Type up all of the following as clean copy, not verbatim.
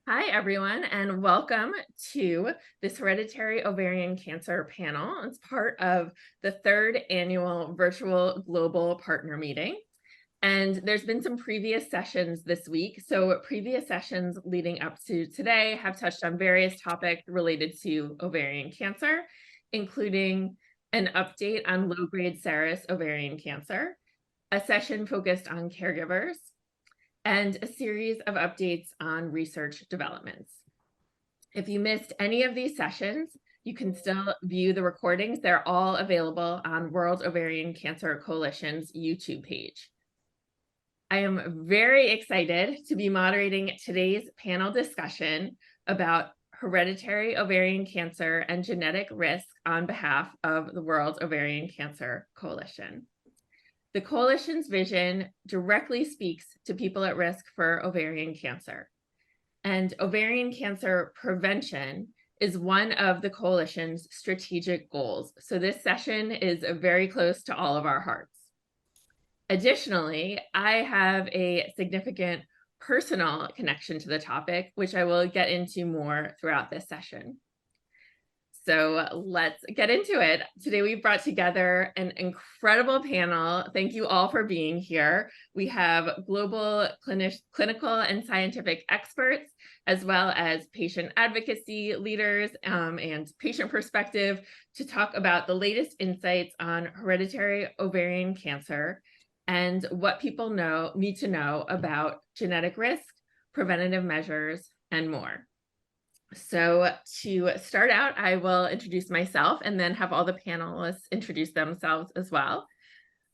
Hi, everyone, and welcome to this Hereditary Ovarian Cancer panel. It's part of the third annual virtual global partner meeting. And there's been some previous sessions this week. So previous sessions leading up to today have touched on various topics related to ovarian cancer, including an update on low-grade serous ovarian cancer, a session focused on caregivers, and a series of updates on research developments. If you missed any of these sessions, you can still view the recordings. They're all available on World Ovarian Cancer Coalition's YouTube page. I am very excited to be moderating today's panel discussion about hereditary ovarian cancer and genetic risk on behalf of the World Ovarian Cancer Coalition. The coalition's vision directly speaks to people at risk for ovarian cancer. And ovarian cancer prevention is one of the coalition's strategic goals. So this session is very close to all of our hearts. Additionally, I have a significant personal connection to the topic, which I will get into more throughout this session. So let's get into it. Today we've brought together an incredible panel. Thank you all for being here. We have global clinical and scientific experts, as well as patient advocacy leaders and patient perspective to talk about the latest insights on hereditary ovarian cancer and what people need to know about genetic risk, preventative measures, and more. So to start out, I will introduce myself and then have all the panelists introduce themselves as well.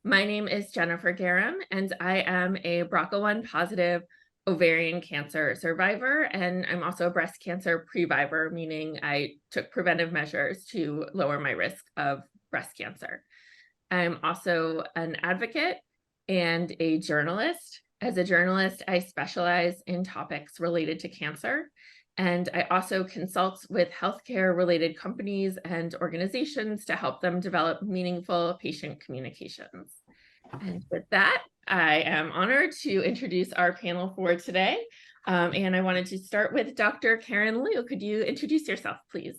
My name is Jennifer Garum, and I am a BRCA1 positive ovarian cancer survivor, and I'm also a breast cancer previvor, meaning I took preventive measures to lower my risk of breast cancer. I'm also an advocate and a journalist. As a journalist, I specialize in topics related to cancer. And I also consult with healthcare-related companies and organizations to help them develop meaningful patient communications. And with that, I am honored to introduce our panel for today. And I wanted to start with Dr. Karen Liu. Could you introduce yourself, please?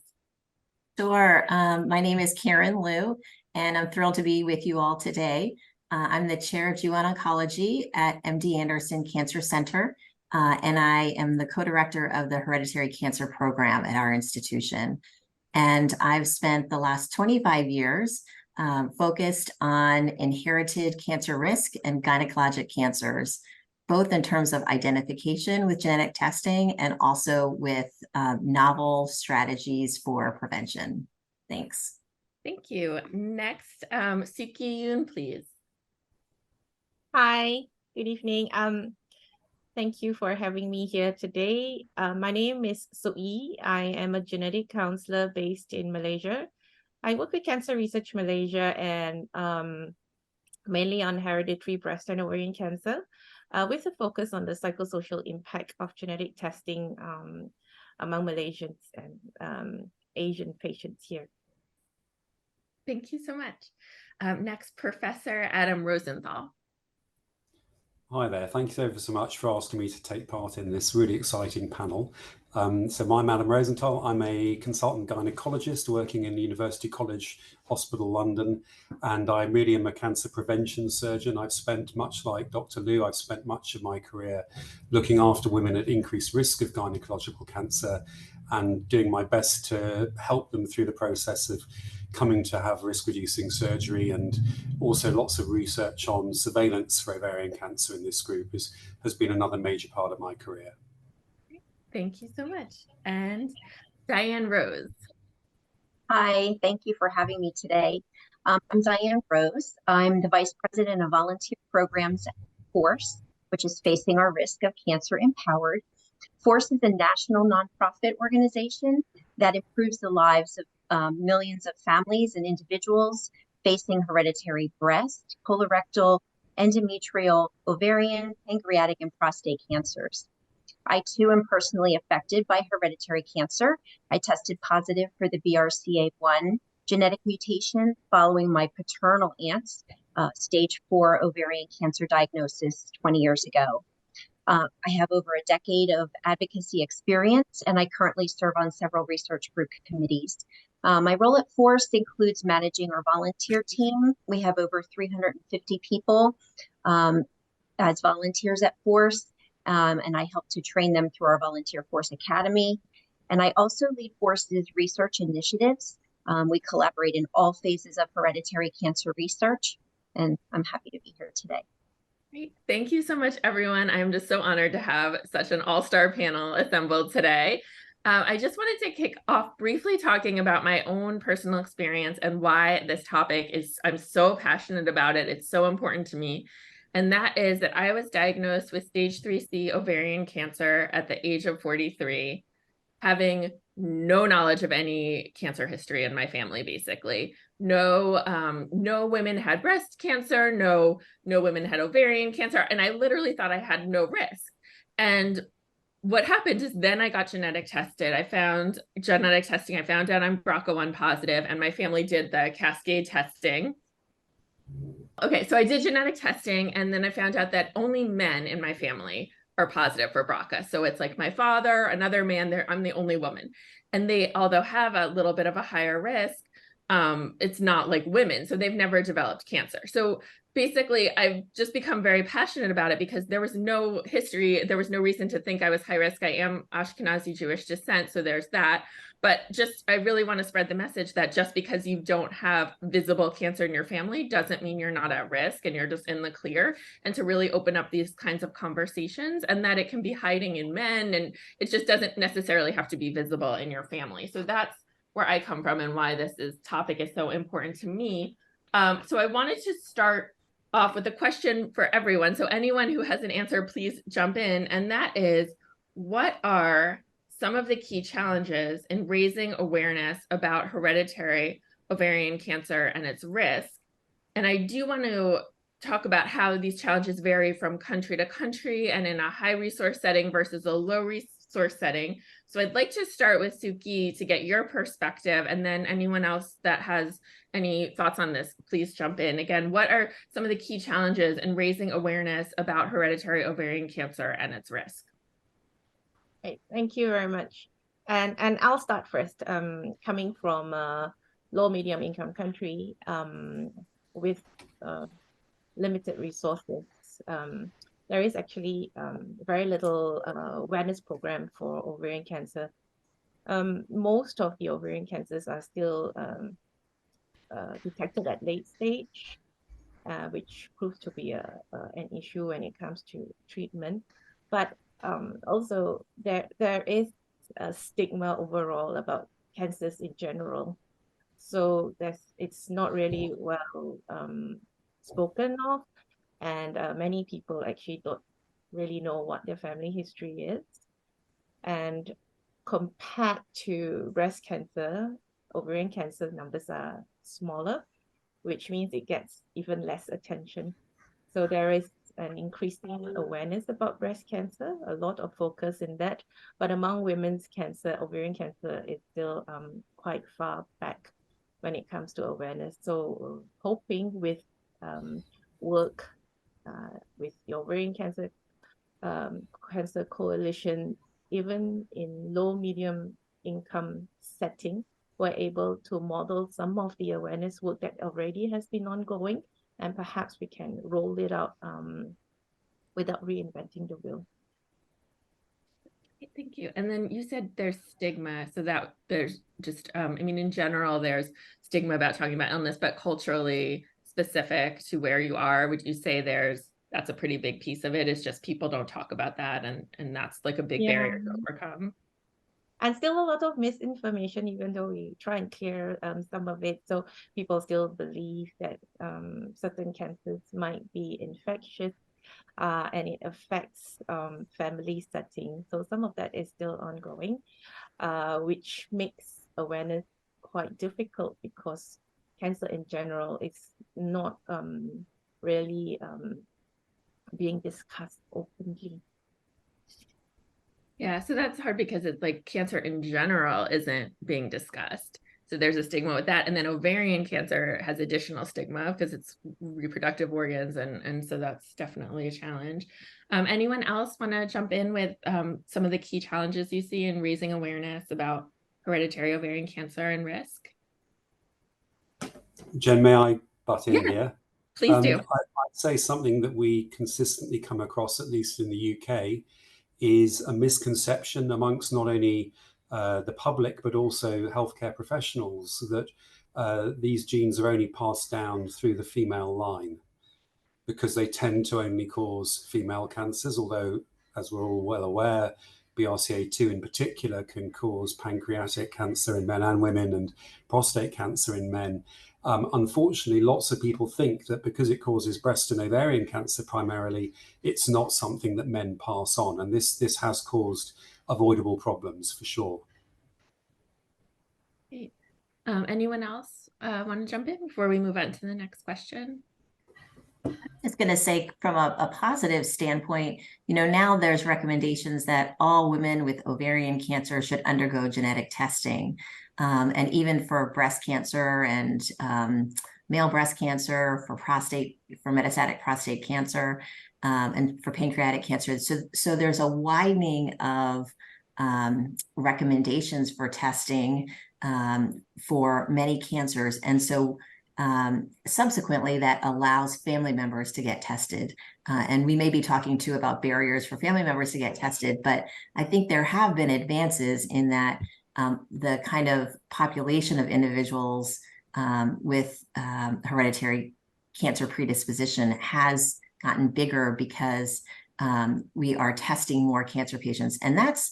Sure. My name is Karen Liu, and I'm thrilled to be with you all today. I'm the chair of GYN Oncology at MD Anderson Cancer Center. And I am the co-director of the Hereditary Cancer Program at our institution. And I've spent the last 25 years focused on inherited cancer risk and gynecologic cancers, both in terms of identification with genetic testing and also with novel strategies for prevention. Thanks. Thank you. Next, Suki Yoon, please. Hi, good evening. Thank you for having me here today. My name is Sui. I am a genetic counselor based in Malaysia. I work with Cancer Research Malaysia and mainly on hereditary breast and ovarian cancer, with a focus on the psychosocial impact of genetic testing among Malaysians and Asian patients here. Thank you so much. Next, Professor Adam Rosenthal. Hi there. Thank you so much for asking me to take part in this really exciting panel. So I'm Adam Rosenthal. I'm a consultant gynecologist working in University College Hospital, London, and I really am a cancer prevention surgeon. I've spent, much like Dr. Liu, I've spent much of my career looking after women at increased risk of gynecological cancer and doing my best to help them through the process of coming to have risk-reducing surgery, and also lots of research on surveillance for ovarian cancer in this group has been another major part of my career. Thank you so much. And Diane Rose. Hi, thank you for having me today. I'm Diane Rose. I'm the Vice President of Volunteer Programs at FORCE, which is Facing Our Risk of Cancer Empowered. FORCE is a national nonprofit organization that improves the lives of millions of families and individuals facing hereditary breast, colorectal, endometrial, ovarian, pancreatic, and prostate cancers. I too am personally affected by hereditary cancer. I tested positive for the BRCA1 genetic mutation following my paternal aunt's stage 4 ovarian cancer diagnosis 20 years ago. I have over a decade of advocacy experience, and I currently serve on several research group committees. My role at Force includes managing our volunteer team. We have over 350 people as volunteers at Force, and I help to train them through our Volunteer Force Academy. And I also lead Force's research initiatives. We collaborate in all phases of hereditary cancer research, and I'm happy to be here today. Great. Thank you so much, everyone. I'm just so honored to have such an all-star panel assembled today. I just wanted to kick off briefly talking about my own personal experience and why this topic is, I'm so passionate about it. It's so important to me. And that is that I was diagnosed with stage 3C ovarian cancer at the age of 43, having no knowledge of any cancer history in my family, basically. No women had breast cancer, no women had ovarian cancer, and I literally thought I had no risk. And what happened is then I got genetic tested. I found genetic testing. I found out I'm BRCA1 positive, and my family did the cascade testing. Okay, so I did genetic testing, and then I found out that only men in my family are positive for BRCA. So it's like my father, another man there, I'm the only woman. And they, although have a little bit of a higher risk, it's not like women. So they've never developed cancer. So basically, I've just become very passionate about it because there was no history. There was no reason to think I was high risk. I am Ashkenazi Jewish descent, so there's that. But just, I really want to spread the message that just because you don't have visible cancer in your family doesn't mean you're not at risk and you're just in the clear, and to really open up these kinds of conversations, and that it can be hiding in men, and it just doesn't necessarily have to be visible in your family. So that's where I come from and why this topic is so important to me. So I wanted to start off with a question for everyone. So anyone who has an answer, please jump in. And that is, what are some of the key challenges in raising awareness about hereditary ovarian cancer and its risk? And I do want to talk about how these challenges vary from country to country and in a high resource setting versus a low resource setting. So I'd like to start with Suki to get your perspective, and then anyone else that has any thoughts on this, please jump in. Again, what are some of the key challenges in raising awareness about hereditary ovarian cancer and its risk? Great. Thank you very much. And I'll start first. Coming from a low medium income country with limited resources, there is actually very little awareness program for ovarian cancer. Most of the ovarian cancers are still detected at late stage, which proves to be an issue when it comes to treatment. But also there is a stigma overall about cancers in general. So it's not really well spoken of, and many people actually don't really know what their family history is. And compared to breast cancer, ovarian cancer numbers are smaller, which means it gets even less attention. So there is an increasing awareness about breast cancer, a lot of focus in that. But among women's cancer, ovarian cancer is still quite far back when it comes to awareness. So hoping with work with the Ovarian Cancer Coalition, even in low medium income setting, we're able to model some of the awareness work that already has been ongoing, and perhaps we can roll it out without reinventing the wheel. Thank you. And then you said there's stigma, so that there's just, I mean, in general, there's stigma about talking about illness, but culturally specific to where you are, would you say that's a pretty big piece of it? It's just people don't talk about that, and that's like a big barrier to overcome. And still a lot of misinformation, even though we try and clear some of it. So people still believe that certain cancers might be infectious, and it affects family settings. So some of that is still ongoing, which makes awareness quite difficult because cancer in general is not really being discussed openly. Yeah, so that's hard because it's like cancer in general isn't being discussed. So there's a stigma with that. And then ovarian cancer has additional stigma because it's reproductive organs. And so that's definitely a challenge. Anyone else want to jump in with some of the key challenges you see in raising awareness about hereditary ovarian cancer and risk? Jen, may I butt in Yeah, here? please do. I'd say something that we consistently come across, at least in the UK, is a misconception amongst not only the public, but also healthcare professionals, that these genes are only passed down through the female line, because they tend to only cause female cancers, although, as we're all well aware, BRCA2 in particular can cause pancreatic cancer in men and women and prostate cancer in men. Unfortunately, lots of people think that because it causes breast and ovarian cancer primarily, it's not something that men pass on. And this has caused avoidable problems for sure. Great. Anyone else want to jump in before we move on to the next question? I was going to say, from a positive standpoint, now there's recommendations that all women with ovarian cancer should undergo genetic testing. And even for breast cancer and male breast cancer, for metastatic prostate cancer, and for pancreatic cancer. So there's a widening of recommendations for testing for many cancers. And so subsequently, that allows family members to get tested. And we may be talking too about barriers for family members to get tested, but I think there have been advances in that the kind of population of individuals with hereditary cancer predisposition has gotten bigger because we are testing more cancer patients. And that's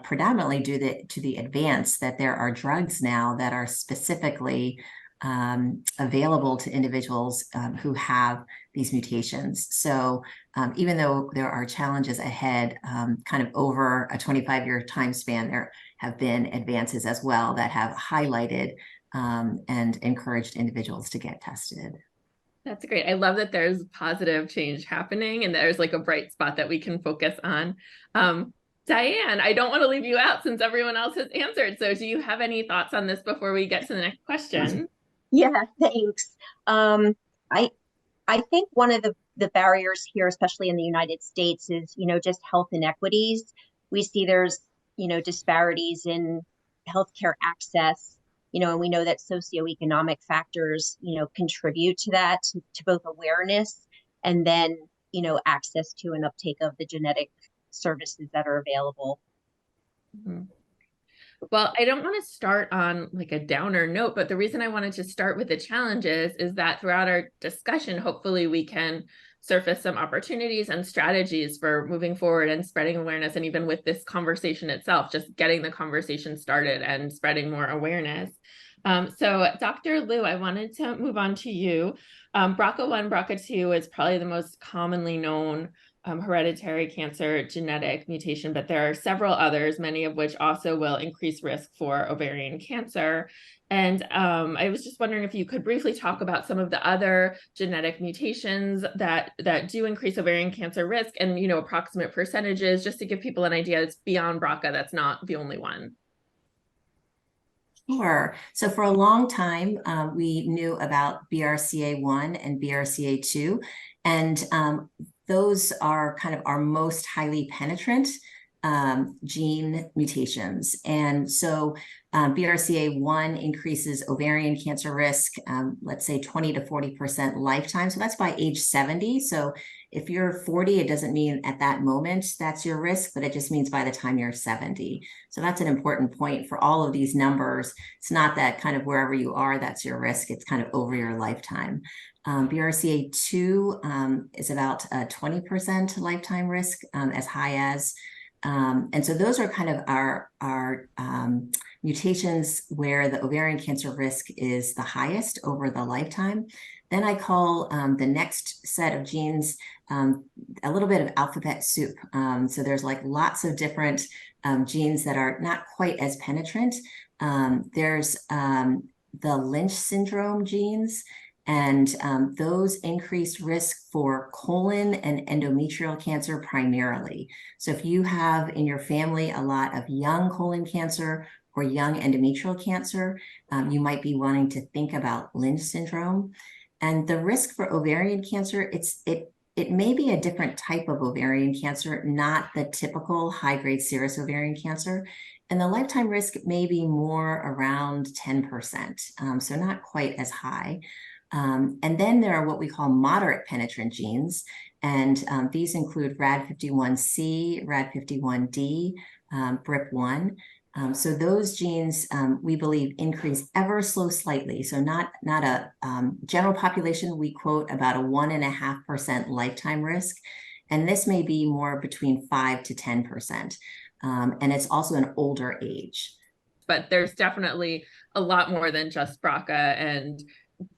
predominantly due to the advance that there are drugs now that are specifically available to individuals who have these mutations. So even though there are challenges ahead, kind of over a 25-year time span, there have been advances as well that have highlighted and encouraged individuals to get tested. That's great. I love that there's positive change happening and there's like a bright spot that we can focus on. Diane, I don't want to leave you out since everyone else has answered. So do you have any thoughts on this before we get to the next question? Yeah, thanks. I think one of the barriers here, especially in the United States, is, just health inequities. We see there's, disparities in healthcare access, and we know that socioeconomic factors, contribute to that, to both awareness and then, access to and uptake of the genetic services that are available. Mm-hmm. Well, I don't want to start on like a downer note, but the reason I wanted to start with the challenges is that throughout our discussion, hopefully we can surface some opportunities and strategies for moving forward and spreading awareness. And even with this conversation itself, just getting the conversation started and spreading more awareness. So Dr. Liu, I wanted to move on to you. BRCA1, BRCA2 is probably the most commonly known hereditary cancer genetic mutation, but there are several others, many of which also will increase risk for ovarian cancer. And I was just wondering if you could briefly talk about some of the other genetic mutations that do increase ovarian cancer risk and, approximate percentages, just to give people an idea. It's beyond BRCA, that's not the only one. Sure. So for a long time, we knew about BRCA1 and BRCA2, and those are kind of our most highly penetrant gene mutations. And so BRCA1 increases ovarian cancer risk, let's say 20 to 40% lifetime. So that's by age 70. So if you're 40, it doesn't mean at that moment that's your risk, but it just means by the time you're 70. So that's an important point for all of these numbers. It's not that kind of wherever you are, that's your risk. It's kind of over your lifetime. BRCA2 is about 20% lifetime risk, as high as. And so those are kind of our mutations where the ovarian cancer risk is the highest over the lifetime. Then I call the next set of genes a little bit of alphabet soup. So there's like lots of different genes that are not quite as penetrant. There's the Lynch syndrome genes, and those increase risk for colon and endometrial cancer primarily. So if you have in your family a lot of young colon cancer or young endometrial cancer, you might be wanting to think about Lynch syndrome. And the risk for ovarian cancer, it may be a different type of ovarian cancer, not the typical high-grade serous ovarian cancer. And the lifetime risk may be more around 10%, so not quite as high. And then there are what we call moderate penetrant genes, and these include RAD51C, RAD51D, BRIP1. So those genes, we believe, increase ever so slightly. So not a general population, we quote about a 1.5% lifetime risk. And this may be more between 5 to 10%. And it's also an older age. But there's definitely a lot more than just BRCA, and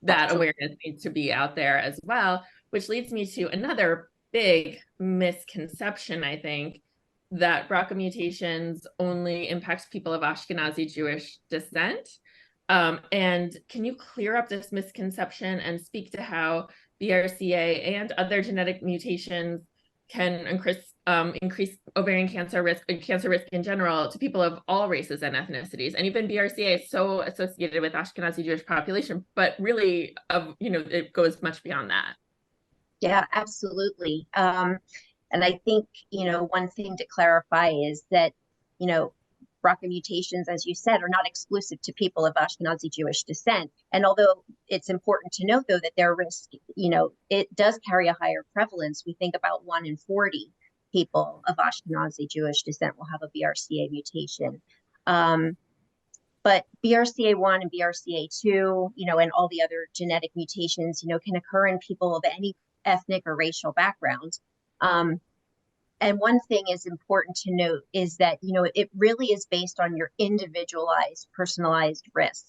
that awareness needs to be out there as well, which leads me to another big misconception, I think, that BRCA mutations only impact people of Ashkenazi Jewish descent. And can you clear up this misconception and speak to how BRCA and other genetic mutations can increase ovarian cancer risk and cancer risk in general to people of all races and ethnicities? And even BRCA is so associated with Ashkenazi Jewish population, but really, it goes much beyond that. Yeah, absolutely. And I think, one thing to clarify is that, BRCA mutations, as you said, are not exclusive to people of Ashkenazi Jewish descent. And although it's important to note, though, that their risk, it does carry a higher prevalence. We think about 1 in 40 people of Ashkenazi Jewish descent will have a BRCA mutation. But BRCA1 and BRCA2, and all the other genetic mutations, can occur in people of any ethnic or racial background. And one thing is important to note is that, it really is based on your individualized, personalized risk,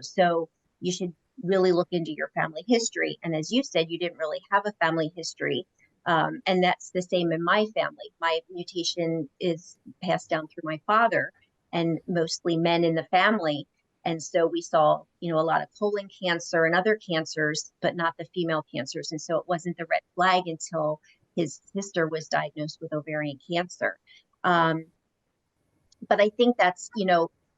so you should really look into your family history. And as you said, you didn't really have a family history. And that's the same in my family. My mutation is passed down through my father, and mostly men in the family. And so we saw, a lot of colon cancer and other cancers, but not the female cancers. And so it wasn't the red flag until his sister was diagnosed with ovarian cancer. But I think that's,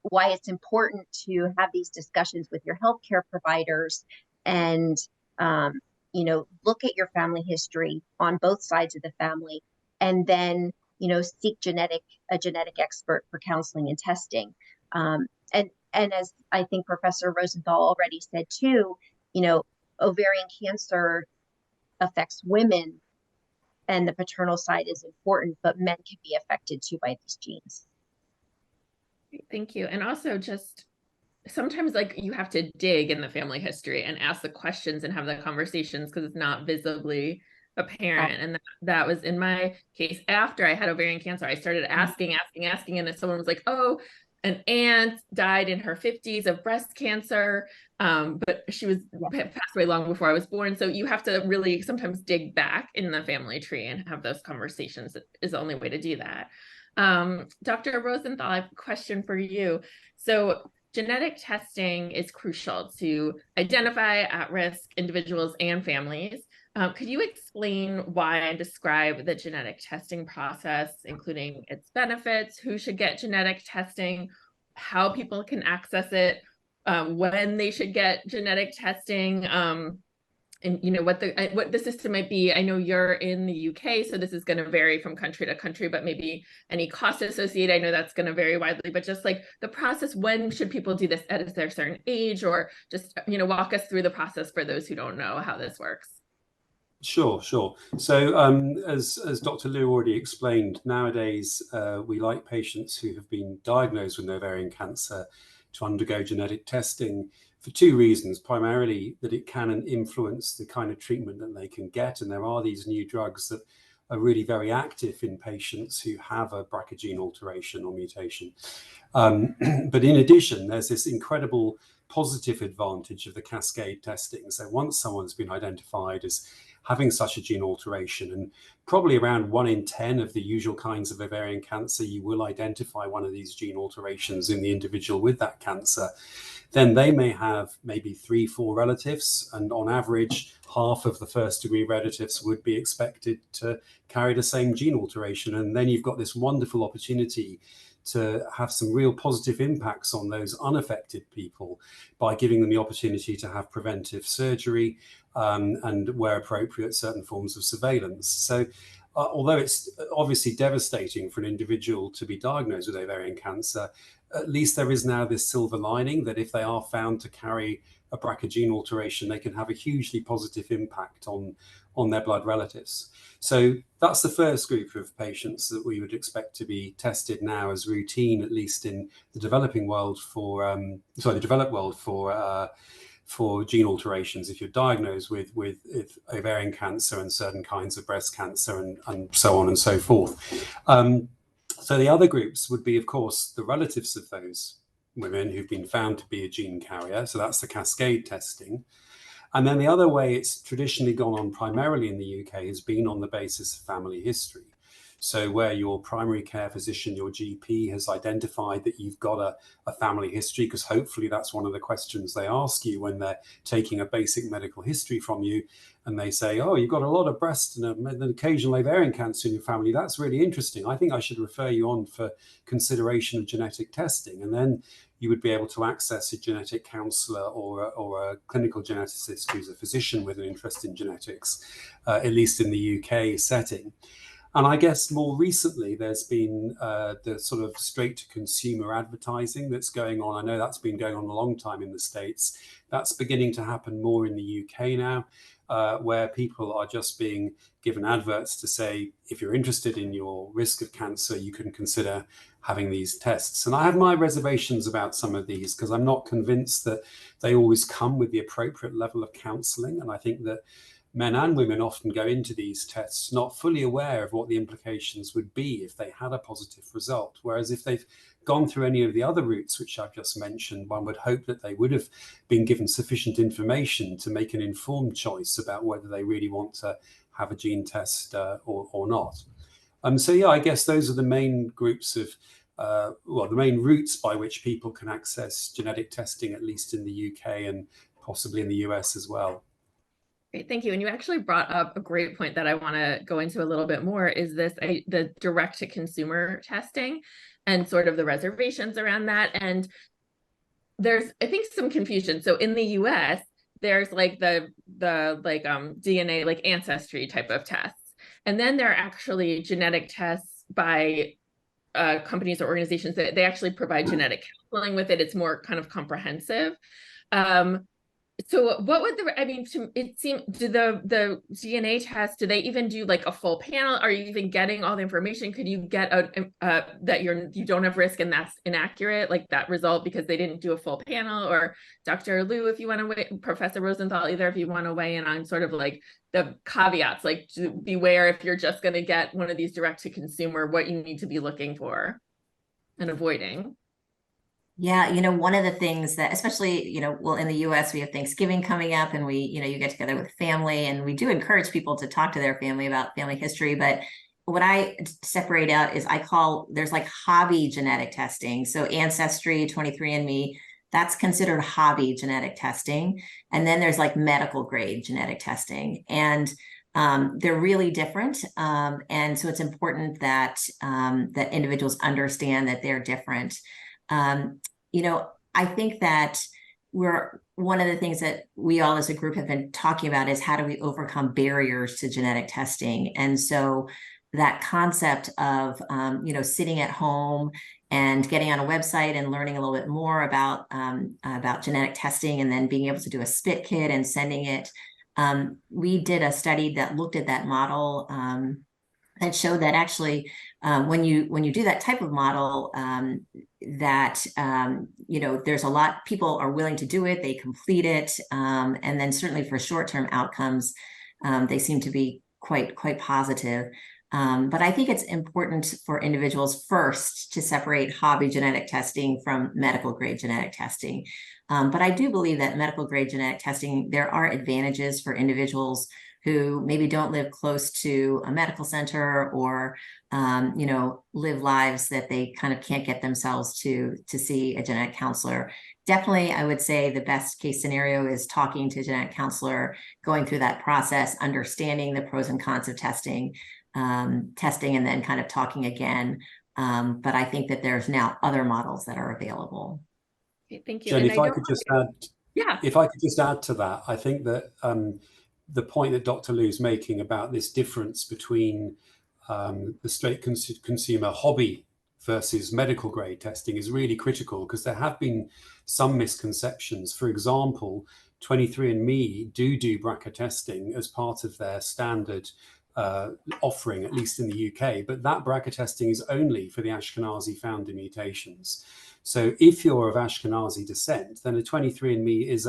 why it's important to have these discussions with your healthcare providers and, look at your family history on both sides of the family, and then, seek a genetic expert for counseling and testing. And as I think Professor Rosenthal already said too, ovarian cancer affects women, and the paternal side is important, but men can be affected too by these genes. Thank you. And also, just sometimes you have to dig in the family history and ask the questions and have the conversations because it's not visibly apparent. And that was in my case. After I had ovarian cancer, I started asking, and then someone was like, oh, an aunt died in her 50s of breast cancer, but she passed away long before I was born. So you have to really sometimes dig back in the family tree and have those conversations. Is the only way to do that. Dr. Rosenthal, I have a question for you. So genetic testing is crucial to identify at-risk individuals and families. Could you explain why and describe the genetic testing process, including its benefits, who should get genetic testing, how people can access it, when they should get genetic testing, and what the system might be? I know you're in the UK, so this is going to vary from country to country, but maybe any cost associated. I know that's going to vary widely, but just the process, when should people do this? At a certain age, or just walk us through the process for those who don't know how this works. Sure. So as Dr. Liu already explained, nowadays we like patients who have been diagnosed with ovarian cancer to undergo genetic testing for 2 reasons. Primarily that it can influence the kind of treatment that they can get, and there are these new drugs that are really very active in patients who have a BRCA gene alteration or mutation. But in addition, there's this incredible positive advantage of the cascade testing. So once someone's been identified as having such a gene alteration, and probably around 1 in 10 of the usual kinds of ovarian cancer, you will identify one of these gene alterations in the individual with that cancer, then they may have maybe 3-4 relatives, and on average, half of the first-degree relatives would be expected to carry the same gene alteration. And then you've got this wonderful opportunity to have some real positive impacts on those unaffected people by giving them the opportunity to have preventive surgery and, where appropriate, certain forms of surveillance. So although it's obviously devastating for an individual to be diagnosed with ovarian cancer, at least there is now this silver lining that if they are found to carry a BRCA gene alteration, they can have a hugely positive impact on their blood relatives. So that's the first group of patients that we would expect to be tested now as routine, at least in the developing world for, the developed world for gene alterations if you're diagnosed with ovarian cancer and certain kinds of breast cancer and so on and so forth. So the other groups would be, of course, the relatives of those women who've been found to be a gene carrier. So that's the cascade testing. And then the other way it's traditionally gone on primarily in the UK has been on the basis of family history. So where your primary care physician, your GP, has identified that you've got a family history, because hopefully that's one of the questions they ask you when they're taking a basic medical history from you. And they say, oh, you've got a lot of breast and an occasional ovarian cancer in your family. That's really interesting. I think I should refer you on for consideration of genetic testing. And then you would be able to access a genetic counselor or a clinical geneticist who's a physician with an interest in genetics, at least in the UK setting. And I guess more recently, there's been the sort of straight-to-consumer advertising that's going on. I know that's been going on a long time in the States. That's beginning to happen more in the UK now, where people are just being given adverts to say, if you're interested in your risk of cancer, you can consider having these tests. And I have my reservations about some of these because I'm not convinced that they always come with the appropriate level of counselling. And I think that men and women often go into these tests not fully aware of what the implications would be if they had a positive result. Whereas if they've gone through any of the other routes, which I've just mentioned, one would hope that they would have been given sufficient information to make an informed choice about whether they really want to have a gene test or not. So yeah, I guess those are the main groups of, the main routes by which people can access genetic testing, at least in the UK and possibly in the US as well. Great, thank you. And you actually brought up a great point that I want to go into a little bit more, is the direct-to-consumer testing and sort of the reservations around that. And there's, I think, some confusion. So in the US, there's like the DNA, like ancestry type of tests. And then there are actually genetic tests by companies or organizations that they actually provide genetic counseling with it. It's more kind of comprehensive. So what would it seem, do the DNA test, do they even do like a full panel? Are you even getting all the information? Could you get that you don't have risk and that's inaccurate, like that result, because they didn't do a full panel? Or Dr. Liu, if you want to weigh, Professor Rosenthal, either if you want to weigh in on sort of like the caveats, like beware if you're just going to get one of these direct to consumer, what you need to be looking for and avoiding. Yeah, one of the things that, especially, well, in the US, we have Thanksgiving coming up and we, you get together with family, and we do encourage people to talk to their family about family history. But what I separate out is there's like hobby genetic testing. So Ancestry, 23andMe, that's considered hobby genetic testing. And then there's like medical grade genetic testing. And they're really different. And so it's important that, that individuals understand that they're different. I think that one of the things that we all as a group have been talking about is how do we overcome barriers to genetic testing? And so that concept of, sitting at home and getting on a website and learning a little bit more about genetic testing, and then being able to do a spit kit and sending it. We did a study that looked at that model that showed that actually when you do that type of model, there's a lot, people are willing to do it, they complete it, and then certainly for short-term outcomes, they seem to be quite positive. But I think it's important for individuals first to separate hobby genetic testing from medical grade genetic testing. But I do believe that medical grade genetic testing, there are advantages for individuals who maybe don't live close to a medical center, or live lives that they kind of can't get themselves to see a genetic counselor. Definitely, I would say the best case scenario is talking to a genetic counselor, going through that process, understanding the pros and cons of testing, and then kind of talking again But I think that there's now other models that are available. Okay, thank you. Jen, And if I could just add, yeah, if I could just add to that, I think that the point that Dr. Liu's making about this difference between the straight consumer hobby versus medical grade testing is really critical, because there have been some misconceptions. For example, 23andMe do BRCA testing as part of their standard offering, at least in the UK, but that BRCA testing is only for the Ashkenazi founder mutations. So if you're of Ashkenazi descent, then a 23andMe is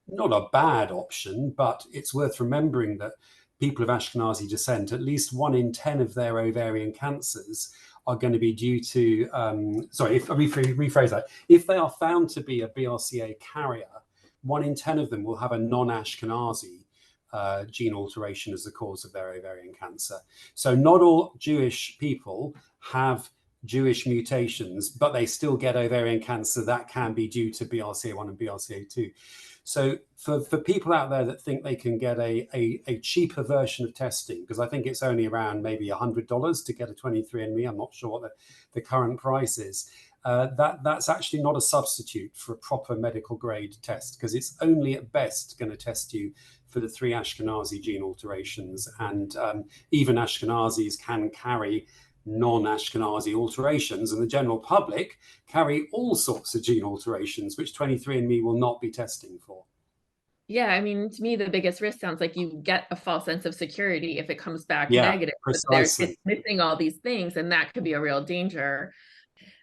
not a bad option, but it's worth remembering that people of Ashkenazi descent, at least 1 in 10 of their ovarian cancers are going to be due to, rephrase that. If they are found to be a BRCA carrier, 1 in 10 of them will have a non-Ashkenazi gene alteration as the cause of their ovarian cancer. So not all Jewish people have Jewish mutations, but they still get ovarian cancer that can be due to BRCA1 and BRCA2. So for people out there that think they can get a cheaper version of testing, because I think it's only around maybe $100 to get a 23andMe, I'm not sure what the current price is, that's actually not a substitute for a proper medical grade test, because it's only at best going to test you for the 3 Ashkenazi gene alterations. And even Ashkenazis can carry non-Ashkenazi alterations, and the general public carry all sorts of gene alterations, which 23andMe will not be testing for. Yeah, I mean, to me, the biggest risk sounds like you get a false sense of security if it comes back Yeah, negative. precisely. It's missing all these things, and that could be a real danger.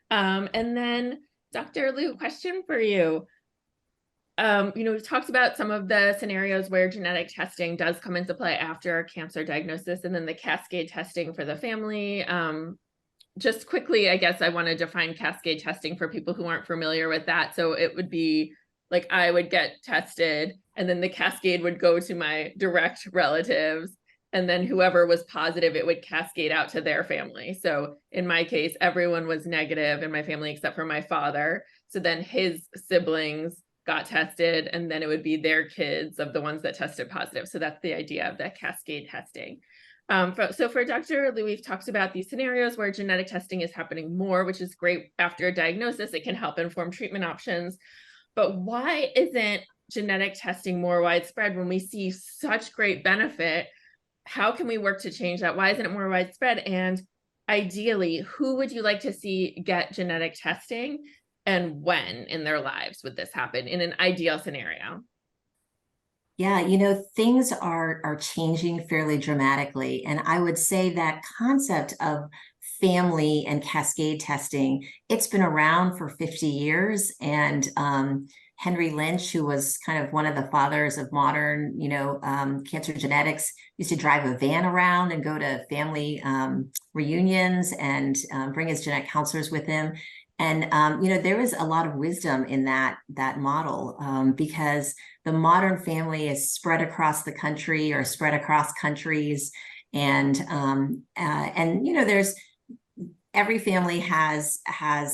And then, Dr. Liu, question for you. We've talked about some of the scenarios where genetic testing does come into play after a cancer diagnosis, and then the cascade testing for the family. Just quickly, I guess I want to define cascade testing for people who aren't familiar with that. So it would be like I would get tested, and then the cascade would go to my direct relatives, and then whoever was positive, it would cascade out to their family. So in my case, everyone was negative in my family except for my father. So then his siblings got tested, and then it would be their kids of the ones that tested positive. So that's the idea of that cascade testing. So for Dr. Liu, we've talked about these scenarios where genetic testing is happening more, which is great. After a diagnosis, it can help inform treatment options. But why isn't genetic testing more widespread when we see such great benefit? How can we work to change that? Why isn't it more widespread? And ideally, who would you like to see get genetic testing, and when in their lives would this happen in an ideal scenario? Yeah, things are changing fairly dramatically. And I would say that concept of family and cascade testing, it's been around for 50 years. And Henry Lynch, who was kind of one of the fathers of modern, cancer genetics, used to drive a van around and go to family reunions and bring his genetic counselors with him. And, there is a lot of wisdom in that model because the modern family is spread across the country or spread across countries. And there's every family has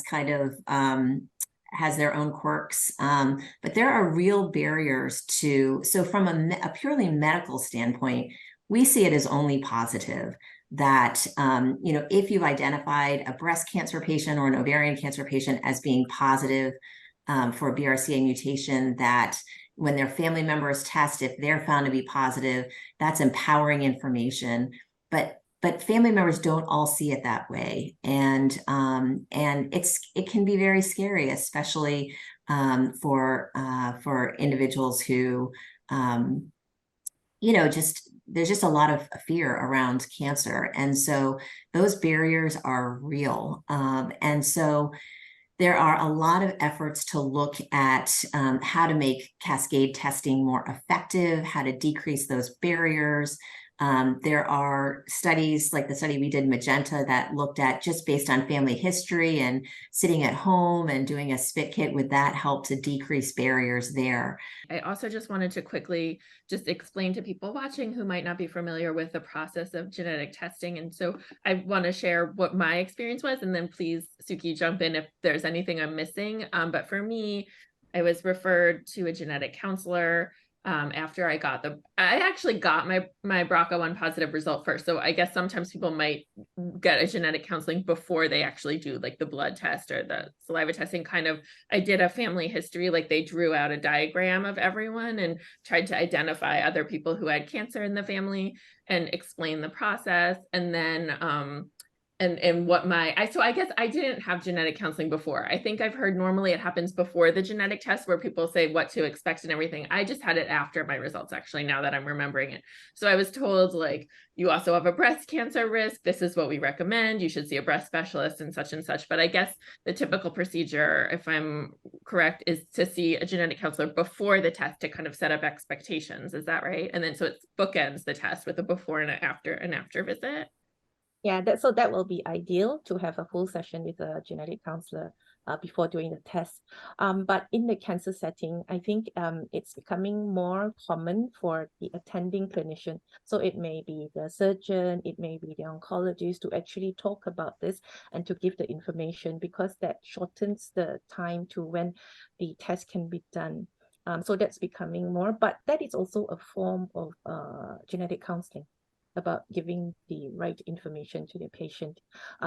kind of has their own quirks, but there are real barriers so from a purely medical standpoint, we see it as only positive that, if you've identified a breast cancer patient or an ovarian cancer patient as being positive for a BRCA mutation, that when their family members test, if they're found to be positive, that's empowering information. But family members don't all see it that way. And it can be very scary, especially for individuals who, there's just a lot of fear around cancer. And so those barriers are real. And so there are a lot of efforts to look at how to make cascade testing more effective, how to decrease those barriers. There are studies like the study we did, Magenta, that looked at just based on family history and sitting at home and doing a spit kit. Would that help to decrease barriers there? I also just wanted to quickly just explain to people watching who might not be familiar with the process of genetic testing. And so I want to share what my experience was, and then please, Suki, jump in if there's anything I'm missing. But for me, I was referred to a genetic counselor. after I actually got my BRCA1 positive result first. So I guess sometimes people might get a genetic counseling before they actually do like the blood test or the saliva testing. I did a family history, like they drew out a diagram of everyone and tried to identify other people who had cancer in the family and explain the process. And then and what so I guess I didn't have genetic counseling before. I think I've heard normally it happens before the genetic test where people say what to expect and everything. I just had it after my results, actually, now that I'm remembering it. So I was told, like, you also have a breast cancer risk. This is what we recommend. You should see a breast specialist and such. But I guess the typical procedure, if I'm correct, is to see a genetic counselor before the test to kind of set up expectations. Is that right? And then so it bookends the test with a before and after visit. Yeah, that will be ideal to have a full session with a genetic counselor before doing the test. But in the cancer setting, I think it's becoming more common for the attending clinician. So it may be the surgeon, it may be the oncologist to actually talk about this and to give the information, because that shortens the time to when the test can be done. So that's becoming more, but that is also a form of genetic counseling, about giving the right information to the patient.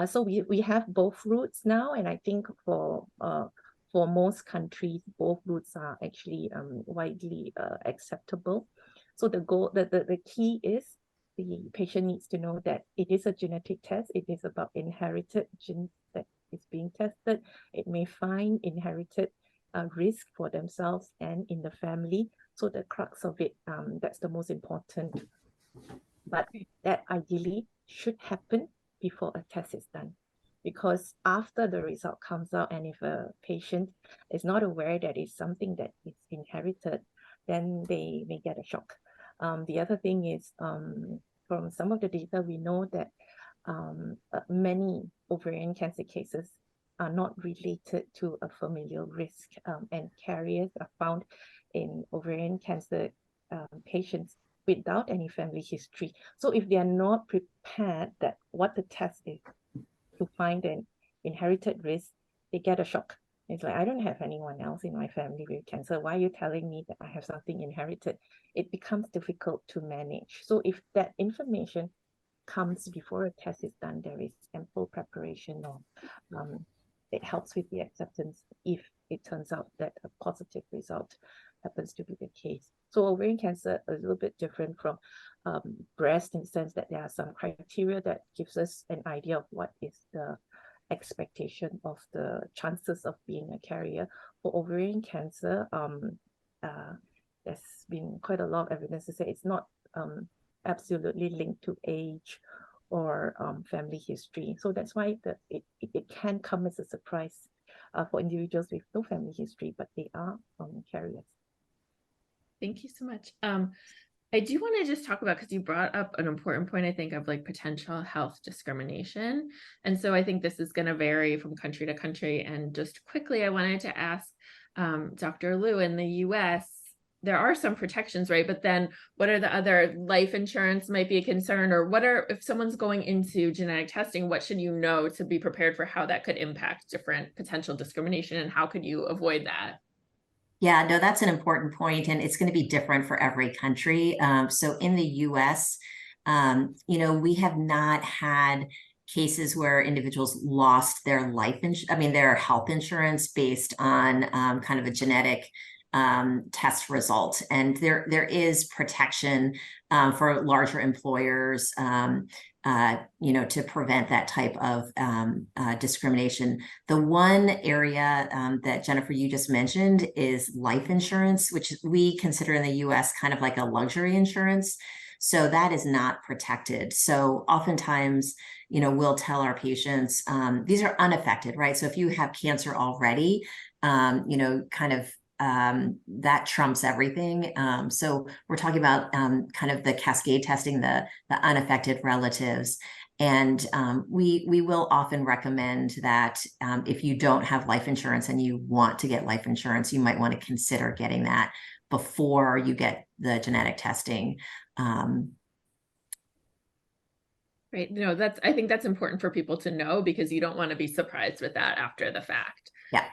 So we have both routes now, and I think for most countries, both routes are actually widely acceptable. So the key is the patient needs to know that it is a genetic test. It is about inherited genes that is being tested. It may find inherited risk for themselves and in the family. So the crux of it, that's the most important. But that ideally should happen before a test is done, because after the result comes out, and if a patient is not aware that it's something that is inherited, then they may get a shock. The other thing is, from some of the data, we know that many ovarian cancer cases are not related to a familial risk, and carriers are found in ovarian cancer patients without any family history. So if they are not prepared that what the test is to find an inherited risk, they get a shock. It's like, I don't have anyone else in my family with cancer. Why are you telling me that I have something inherited? It becomes difficult to manage. So if that information comes before a test is done, there is ample preparation, or it helps with the acceptance if it turns out that a positive result happens to be the case. So ovarian cancer is a little bit different from breast, in the sense that there are some criteria that gives us an idea of what is the expectation of the chances of being a carrier. For ovarian cancer, there's been quite a lot of evidence to say it's not absolutely linked to age or family history. So that's why it can come as a surprise for individuals with no family history, but they are carriers. Thank you so much. I do want to just talk about, because you brought up an important point, I think, of like potential health discrimination. And so I think this is going to vary from country to country. And just quickly, I wanted to ask Dr. Liu, in the US, there are some protections, right? But then what are the other? Life insurance might be a concern, or if someone's going into genetic testing, what should you know to be prepared for how that could impact different potential discrimination, and how could you avoid that? Yeah, no, that's an important point, and it's going to be different for every country. So in the US, we have not had cases where individuals lost their their health insurance based on kind of a genetic test result. And there is protection for larger employers, to prevent that type of discrimination. The one area that Jennifer, you just mentioned, is life insurance, which we consider in the US kind of like a luxury insurance. So that is not protected. So oftentimes, we'll tell our patients, these are unaffected, right? So if you have cancer already, that trumps everything. So we're talking about kind of the cascade testing, the unaffected relatives. And we will often recommend that if you don't have life insurance and you want to get life insurance, you might want to consider getting that before you get the genetic testing. Right. No, I think that's important for people to know, because you don't want to be surprised with that after the fact. Yeah.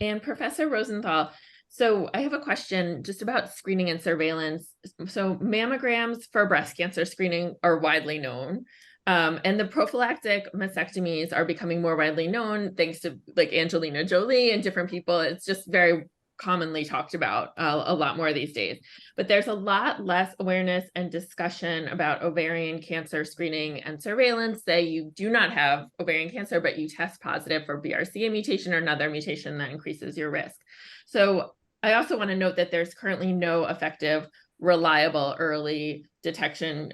And Professor Rosenthal, So I have a question just about screening and surveillance. So mammograms for breast cancer screening are widely known. And the prophylactic mastectomies are becoming more widely known thanks to like Angelina Jolie and different people. It's just very commonly talked about a lot more these days. But there's a lot less awareness and discussion about ovarian cancer screening and surveillance. Say you do not have ovarian cancer, but you test positive for BRCA mutation or another mutation that increases your risk. So I also want to note that there's currently no effective, reliable early detection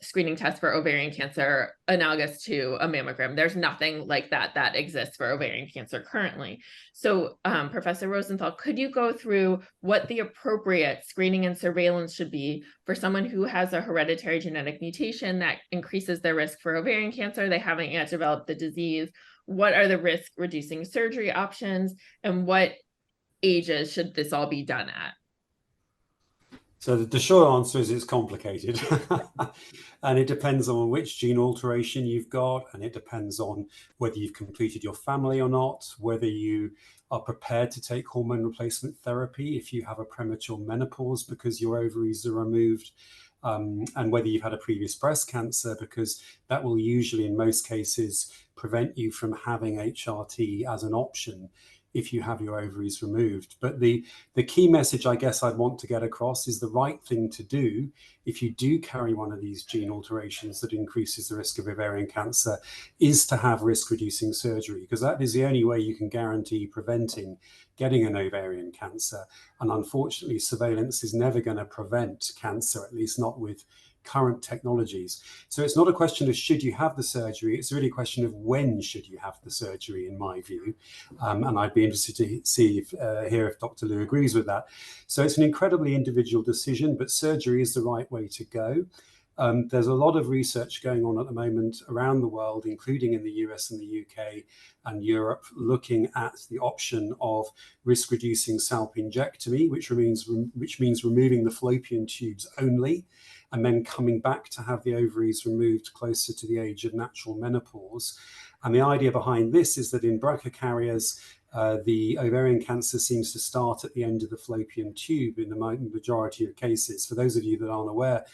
screening test for ovarian cancer analogous to a mammogram. There's nothing like that that exists for ovarian cancer currently. So Professor Rosenthal, could you go through what the appropriate screening and surveillance should be for someone who has a hereditary genetic mutation that increases their risk for ovarian cancer? They haven't yet developed the disease. What are the risk reducing surgery options, and what ages should this all be done at? So the short answer is it's complicated. And it depends on which gene alteration you've got, and it depends on whether you've completed your family or not, whether you are prepared to take hormone replacement therapy if you have a premature menopause because your ovaries are removed, and whether you've had a previous breast cancer, because that will usually, in most cases, prevent you from having HRT as an option if you have your ovaries removed. But the key message I guess I'd want to get across is the right thing to do if you do carry one of these gene alterations that increases the risk of ovarian cancer is to have risk reducing surgery, because that is the only way you can guarantee preventing getting an ovarian cancer. And unfortunately, surveillance is never going to prevent cancer, at least not with current technologies. So it's not a question of should you have the surgery, it's really a question of when should you have the surgery, in my view. And I'd be interested to hear if Dr. Liu agrees with that. So it's an incredibly individual decision, but surgery is the right way to go. There's a lot of research going on at the moment around the world, including in the US and the UK and Europe, looking at the option of risk-reducing salpingectomy, which means removing the fallopian tubes only, and then coming back to have the ovaries removed closer to the age of natural menopause. And the idea behind this is that in BRCA carriers, the ovarian cancer seems to start at the end of the fallopian tube in the majority of cases. For those of you that aren't aware,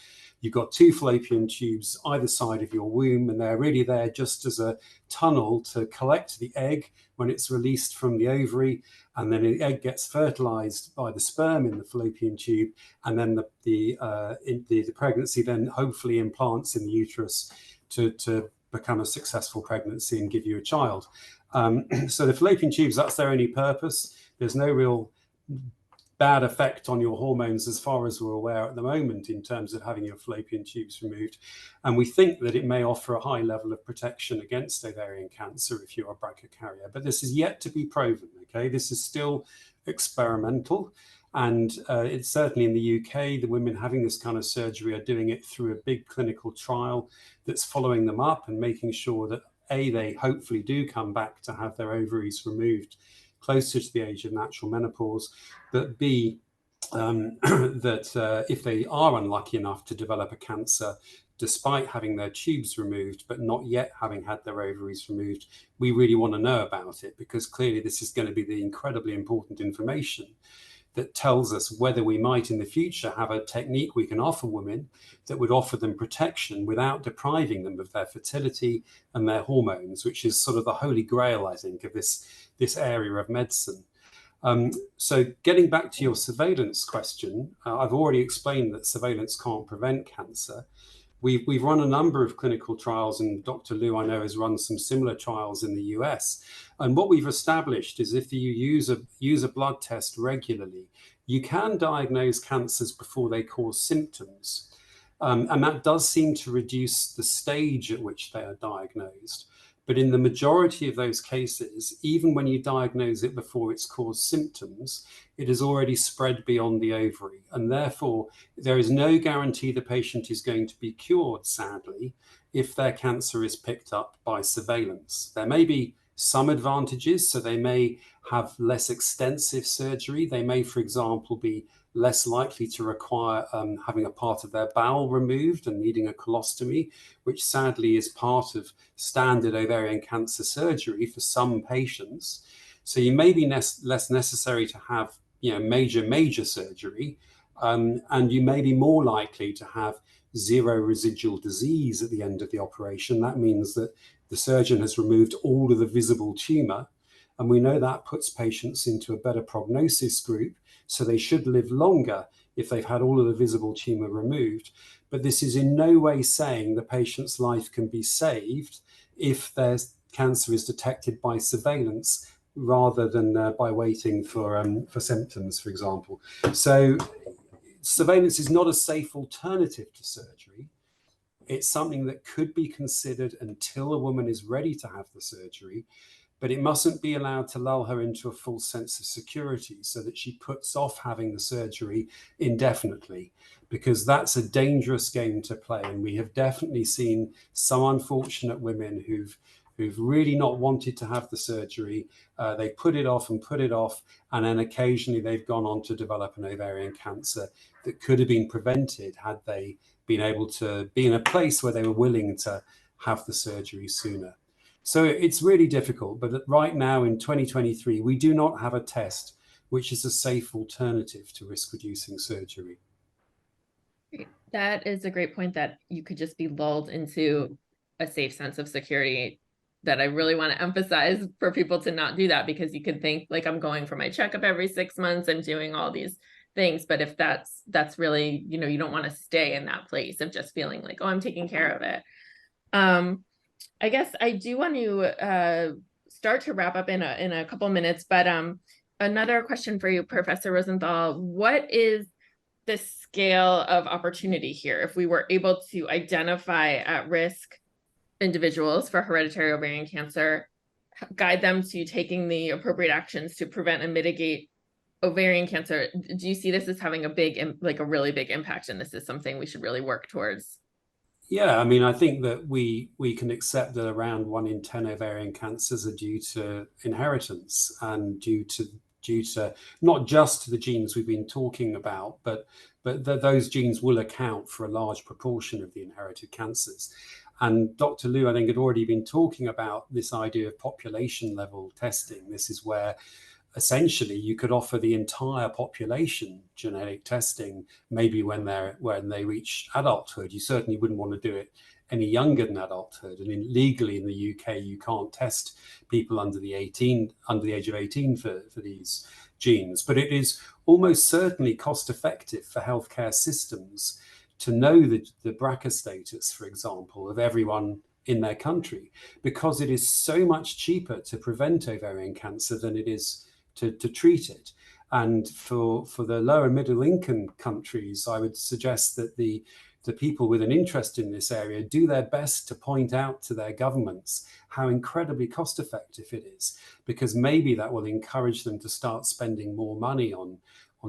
you've got two fallopian tubes either side of your womb, and they're really there just as a tunnel to collect the egg when it's released from the ovary, and then the egg gets fertilized by the sperm in the fallopian tube, and then the pregnancy then hopefully implants in the uterus to become a successful pregnancy and give you a child. So the fallopian tubes, that's their only purpose. There's no real bad effect on your hormones as far as we're aware at the moment in terms of having your fallopian tubes removed. And we think that it may offer a high level of protection against ovarian cancer if you're a BRCA carrier, but this is yet to be proven, okay? This is still experimental. And it's certainly in the UK, the women having this kind of surgery are doing it through a big clinical trial that's following them up and making sure that A, they hopefully do come back to have their ovaries removed closer to the age of natural menopause, but B, that if they are unlucky enough to develop a cancer despite having their tubes removed but not yet having had their ovaries removed, we really want to know about it, because clearly this is going to be the incredibly important information that tells us whether we might in the future have a technique we can offer women that would offer them protection without depriving them of their fertility and their hormones, which is sort of the holy grail, I think, of this area of medicine. So getting back to your surveillance question, I've already explained that surveillance can't prevent cancer. We've run a number of clinical trials, and Dr. Liu, I know, has run some similar trials in the US. And what we've established is if you use a blood test regularly, you can diagnose cancers before they cause symptoms. And that does seem to reduce the stage at which they are diagnosed. But in the majority of those cases, even when you diagnose it before it's caused symptoms, it has already spread beyond the ovary. And therefore, there is no guarantee the patient is going to be cured, sadly, if their cancer is picked up by surveillance. There may be some advantages, so they may have less extensive surgery. They may, for example, be less likely to require having a part of their bowel removed and needing a colostomy, which sadly is part of standard ovarian cancer surgery for some patients. So you may be less necessary to have major surgery, and you may be more likely to have zero residual disease at the end of the operation. That means that the surgeon has removed all of the visible tumor, and we know that puts patients into a better prognosis group, so they should live longer if they've had all of the visible tumor removed. But this is in no way saying the patient's life can be saved if their cancer is detected by surveillance rather than by waiting for symptoms, for example. So surveillance is not a safe alternative to surgery. It's something that could be considered until a woman is ready to have the surgery, but it mustn't be allowed to lull her into a false sense of security so that she puts off having the surgery indefinitely, because that's a dangerous game to play. And we have definitely seen some unfortunate women who've really not wanted to have the surgery. They put it off, and then occasionally they've gone on to develop an ovarian cancer that could have been prevented had they been able to be in a place where they were willing to have the surgery sooner. So it's really difficult, but right now in 2023, we do not have a test which is a safe alternative to risk-reducing surgery. That is a great point, that you could just be lulled into a safe sense of security, that I really want to emphasize for people to not do that, because you could think like, I'm going for my checkup every 6 months and doing all these things. But if that's really, you don't want to stay in that place of just feeling like, oh, I'm taking care of it. I guess I do want to start to wrap up in a couple minutes, but another question for you, Professor Rosenthal. What is the scale of opportunity here if we were able to identify at-risk individuals for hereditary ovarian cancer, guide them to taking the appropriate actions to prevent and mitigate ovarian cancer? Do you see this as having a really big impact, and this is something we should really work towards? Yeah, I mean, I think that we can accept that around 1 in 10 ovarian cancers are due to inheritance, and due to not just the genes we've been talking about, but those genes will account for a large proportion of the inherited cancers. And Dr. Liu, I think, had already been talking about this idea of population level testing. This is where essentially you could offer the entire population genetic testing, maybe when they reach adulthood. You certainly wouldn't want to do it any younger than adulthood. And legally in the UK, you can't test people under the age of 18 for these genes. But it is almost certainly cost effective for healthcare systems to know the BRCA status, for example, of everyone in their country, because it is so much cheaper to prevent ovarian cancer than it is to treat it. And for the lower middle income countries, I would suggest that the people with an interest in this area do their best to point out to their governments how incredibly cost effective it is, because maybe that will encourage them to start spending more money on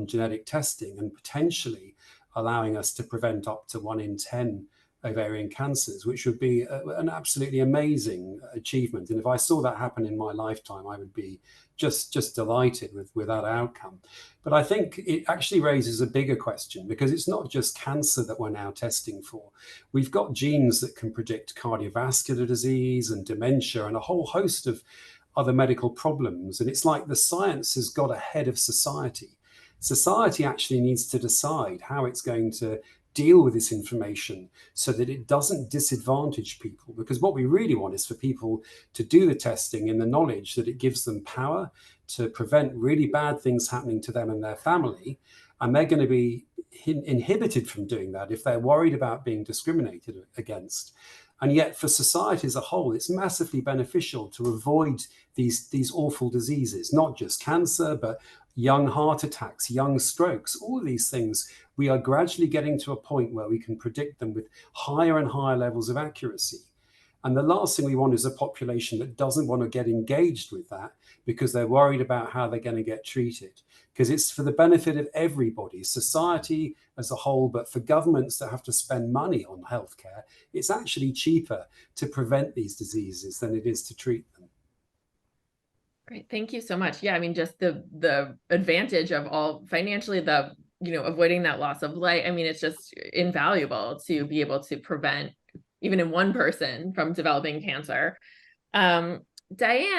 genetic testing, and potentially allowing us to prevent up to 1 in 10 ovarian cancers, which would be an absolutely amazing achievement. And if I saw that happen in my lifetime, I would be just delighted with that outcome. But I think it actually raises a bigger question, because it's not just cancer that we're now testing for. We've got genes that can predict cardiovascular disease and dementia and a whole host of other medical problems. And it's like the science has got ahead of society. Society actually needs to decide how it's going to deal with this information so that it doesn't disadvantage people, because what we really want is for people to do the testing in the knowledge that it gives them power to prevent really bad things happening to them and their family, and they're going to be inhibited from doing that if they're worried about being discriminated against. And yet for society as a whole, it's massively beneficial to avoid these awful diseases, not just cancer, but young heart attacks, young strokes, all of these things. We are gradually getting to a point where we can predict them with higher and higher levels of accuracy. And the last thing we want is a population that doesn't want to get engaged with that because they're worried about how they're going to get treated. Because it's for the benefit of everybody, society as a whole, but for governments that have to spend money on healthcare, it's actually cheaper to prevent these diseases than it is to treat them. Great, thank you so much. Yeah, I mean, just the advantage of all financially, avoiding that loss of life. I mean, it's just invaluable to be able to prevent, even in one person, from developing cancer. Diane,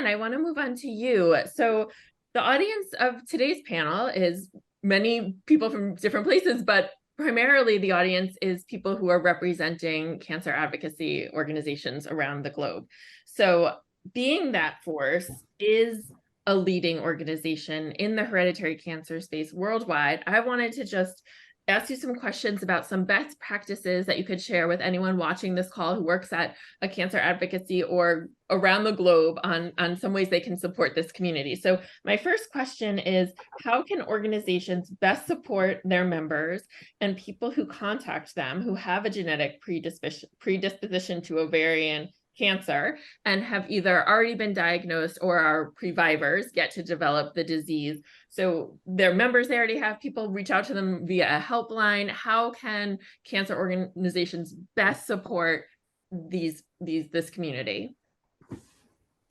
I want to move on to you. So The audience of today's panel is many people from different places, but primarily the audience is people who are representing cancer advocacy organizations around the globe. So Being That Force is a leading organization in the hereditary cancer space worldwide. I wanted to just ask you some questions about some best practices that you could share with anyone watching this call who works at a cancer advocacy or around the globe on some ways they can support this community. So my first question is, how can organizations best support their members and people who contact them who have a genetic predisposition to ovarian cancer and have either already been diagnosed or are previvors yet to develop the disease? So their members, they already have people reach out to them via a helpline. How can cancer organizations best support this community?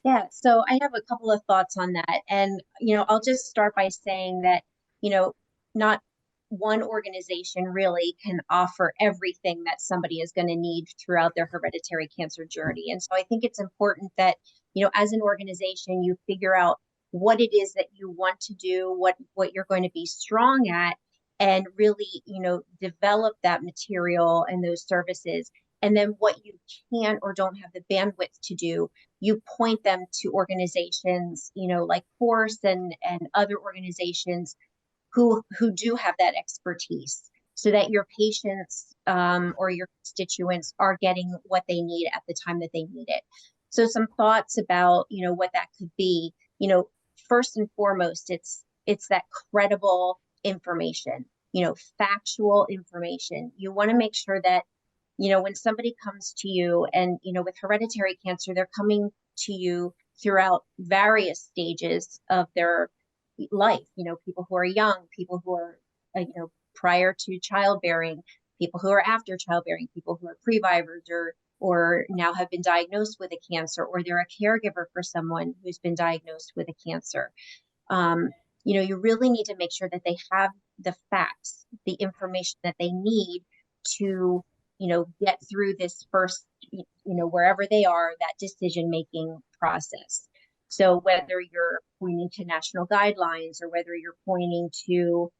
Yeah, so I have a couple of thoughts on that. And, I'll just start by saying that, not one organization really can offer everything that somebody is going to need throughout their hereditary cancer journey. And so I think it's important that, as an organization, you figure out what it is that you want to do, what you're going to be strong at, and really, develop that material and those services. And then what you can or don't have the bandwidth to do, you point them to organizations, like Force and other organizations who do have that expertise, so that your patients or your constituents are getting what they need at the time that they need it. So some thoughts about, what that could be. First and foremost, it's that credible information, factual information. You want to make sure that, when somebody comes to you and, with hereditary cancer, they're coming to you throughout various stages of their life, people who are young, people who are, prior to childbearing, people who are after childbearing, people who are previvors or now have been diagnosed with a cancer, or they're a caregiver for someone who's been diagnosed with a cancer. You really need to make sure that they have the facts, the information that they need to, get through this first, wherever they are, that decision-making process. So whether you're pointing to national guidelines or whether you're pointing to,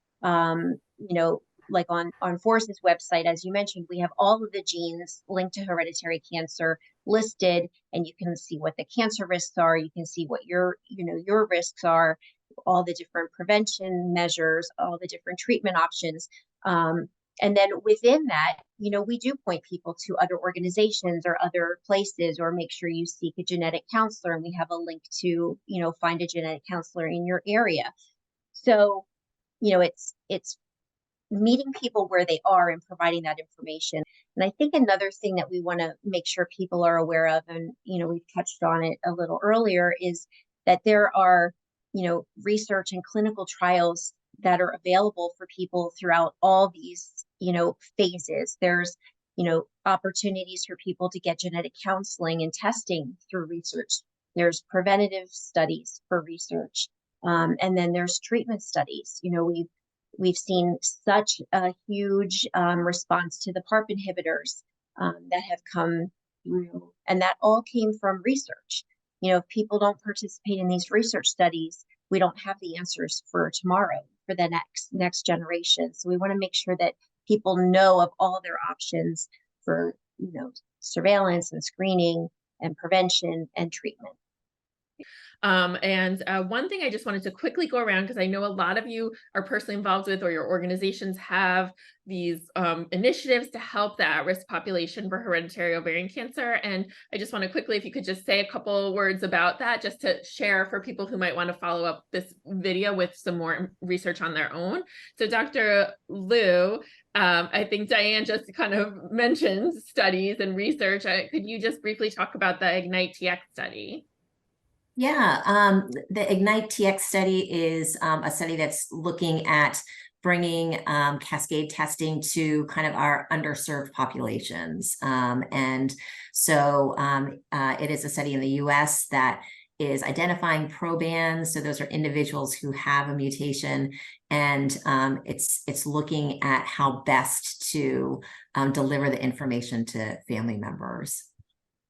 like on Force's website, as you mentioned, we have all of the genes linked to hereditary cancer listed, and you can see what the cancer risks are. You can see what your risks are, all the different prevention measures, all the different treatment options. And then within that, we do point people to other organizations or other places, or make sure you seek a genetic counselor. And we have a link to, find a genetic counselor in your area. So, it's meeting people where they are and providing that information. And I think another thing that we want to make sure people are aware of, and, we've touched on it a little earlier, is that there are, research and clinical trials that are available for people throughout all these, phases. There's, opportunities for people to get genetic counseling and testing through research. There's preventative studies for research. And then there's treatment studies. We've seen such a huge response to the PARP inhibitors that have come through, and that all came from research. If people don't participate in these research studies, we don't have the answers for tomorrow, for the next generation. So we want to make sure that people know of all their options for, surveillance and screening and prevention and treatment. One thing I just wanted to quickly go around, because I know a lot of you are personally involved with, or your organizations have these initiatives to help the at-risk population for hereditary ovarian cancer. And I just want to quickly, if you could just say a couple words about that, just to share for people who might want to follow up this video with some more research on their own. So Dr. Liu, I think Diane just kind of mentioned studies and research. Could you just briefly talk about the IGNITE-TX study? Yeah, the IGNITE-TX study is a study that's looking at bringing cascade testing to kind of our underserved populations. And so it is a study in the US that is identifying probands. So those are individuals who have a mutation, and it's looking at how best to deliver the information to family members.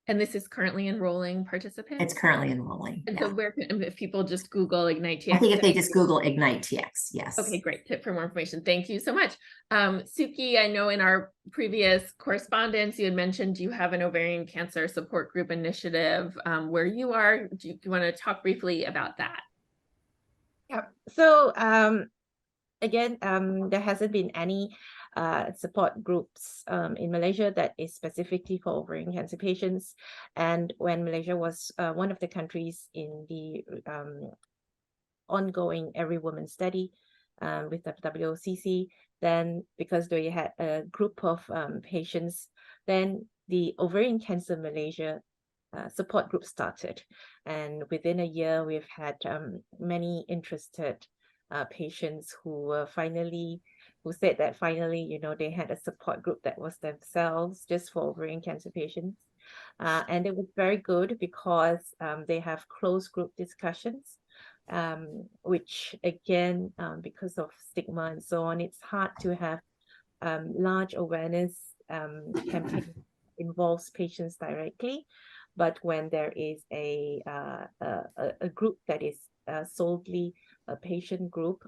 And this is currently enrolling participants? It's currently enrolling. And Yeah. so where can, if people just Google Ignite TX? I think if they just Google Ignite TX, yes. Okay, great. Tip for more information. Thank you so much. Suki, I know in our previous correspondence, you had mentioned you have an ovarian cancer support group initiative where you are. Do you want to talk briefly about that? Yeah. So again, there hasn't been any support groups in Malaysia that is specifically for ovarian cancer patients. And when Malaysia was one of the countries in the ongoing Every Woman study with the WOCC, then because they had a group of patients, then the Ovarian Cancer Malaysia support group started. And within a year, we've had many interested patients who said that finally, you know, they had a support group that was themselves just for ovarian cancer patients. And it was very good because they have closed group discussions, which again, because of stigma and so on, it's hard to have large awareness campaign involves patients directly. But when there is a group that is solely a patient group,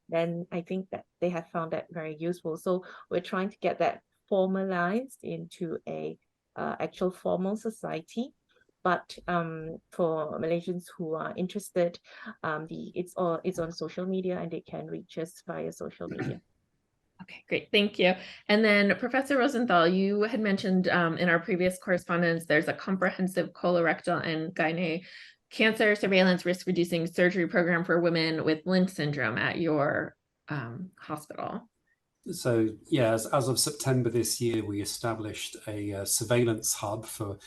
then I think that they have found that very useful. So we're trying to get that formalized into a actual formal society. But for Malaysians who are interested, it's on social media and they can reach us via social media. Okay, great. Thank you. And then Professor Rosenthal, you had mentioned in our previous correspondence, there's a comprehensive colorectal and gynae cancer surveillance risk reducing surgery program for women with Lynch syndrome at your hospital. So yeah, as of September this year, we established a surveillance hub for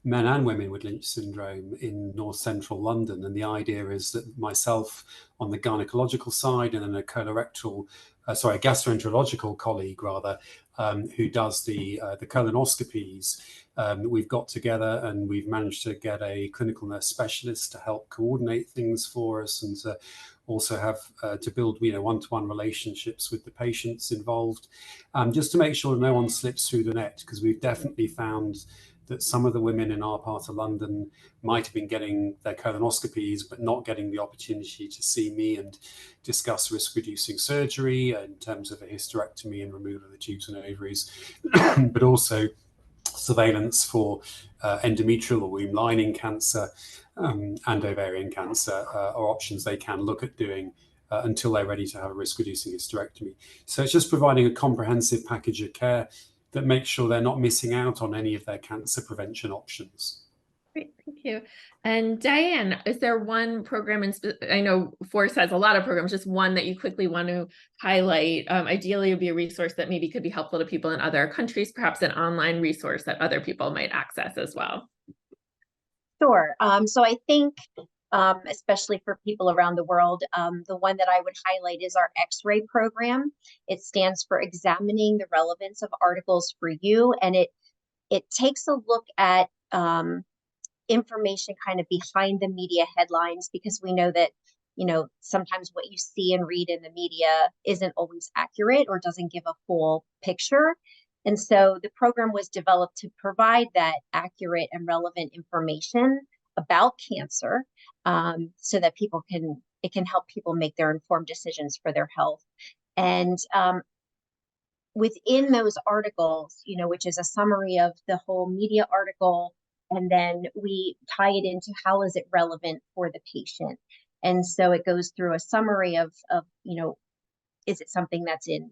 men and women with Lynch syndrome in north central London. And the idea is that myself on the gynecological side and then a gastroenterological colleague rather, who does the colonoscopies, we've got together and we've managed to get a clinical nurse specialist to help coordinate things for us and to also have to build one-to-one relationships with the patients involved, just to make sure no one slips through the net, because we've definitely found that some of the women in our part of London might have been getting their colonoscopies but not getting the opportunity to see me and discuss risk-reducing surgery in terms of a hysterectomy and removal of the tubes and ovaries, but also surveillance for endometrial or womb lining cancer and ovarian cancer are options they can look at doing until they're ready to have a risk-reducing hysterectomy. So it's just providing a comprehensive package of care that makes sure they're not missing out on any of their cancer prevention options. Great, thank you. And Diane, is there one program I know Force has a lot of programs, just one that you quickly want to highlight? Ideally, it would be a resource that maybe could be helpful to people in other countries, perhaps an online resource that other people might access as well. Sure. So I think, especially for people around the world, the one that I would highlight is our X-ray program. It stands for Examining the Relevance of Articles for You, and it takes a look at information kind of behind the media headlines, because we know that, sometimes what you see and read in the media isn't always accurate or doesn't give a full picture. And so the program was developed to provide that accurate and relevant information about cancer, so that it can help people make their informed decisions for their health. And within those articles, which is a summary of the whole media article, and then we tie it into how is it relevant for the patient. And so it goes through a summary of is it something that's in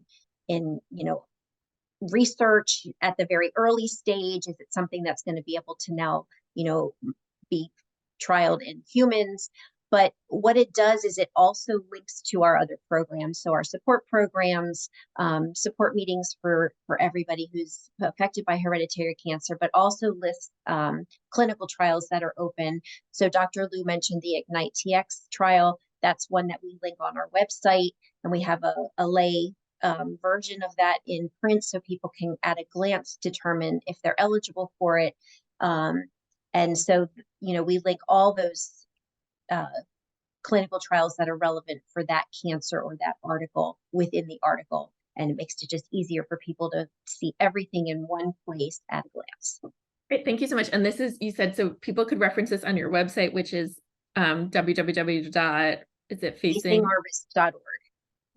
research at the very early stage? Is it something that's going to be able to now, be trialed in humans? But what it does is it also links to our other programs. So our support programs, support meetings for everybody who's affected by hereditary cancer, but also lists clinical trials that are open. So Dr. Liu mentioned the Ignite TX trial. That's one that we link on our website, and we have a lay version of that in print, so people can at a glance determine if they're eligible for it. And so, we link all those clinical trials that are relevant for that cancer or that article within the article. And it makes it just easier for people to see everything in one place at a glance. Great, thank you so much. And this is, you said, so people could reference this on your website, which is www. Is it facing? facingourrisk.org.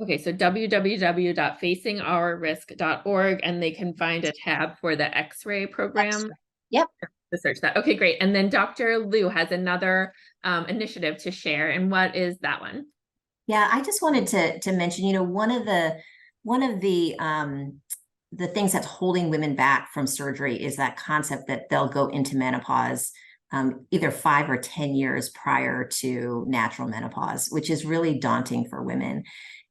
Okay, so www.facingourrisk.org, and they can find a tab for the X-ray program. Right. Yep. To search that. Okay, great. And then Dr. Liu has another initiative to share. And what is that one? Yeah, I just wanted to mention, you know, one of the things that's holding women back from surgery is that concept that they'll go into menopause either 5 or 10 years prior to natural menopause, which is really daunting for women.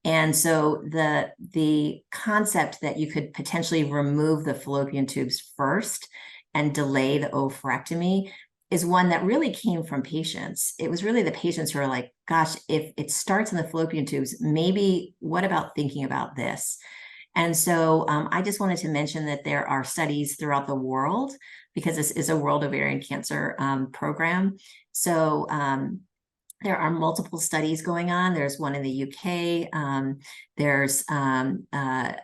And so the concept that you could potentially remove the fallopian tubes first and delay the oophorectomy is one that really came from patients. It was really the patients who are like, gosh, if it starts in the fallopian tubes, maybe what about thinking about this? And so I just wanted to mention that there are studies throughout the world, because this is a World Ovarian Cancer program. So there are multiple studies going on. There's one in the UK. There's a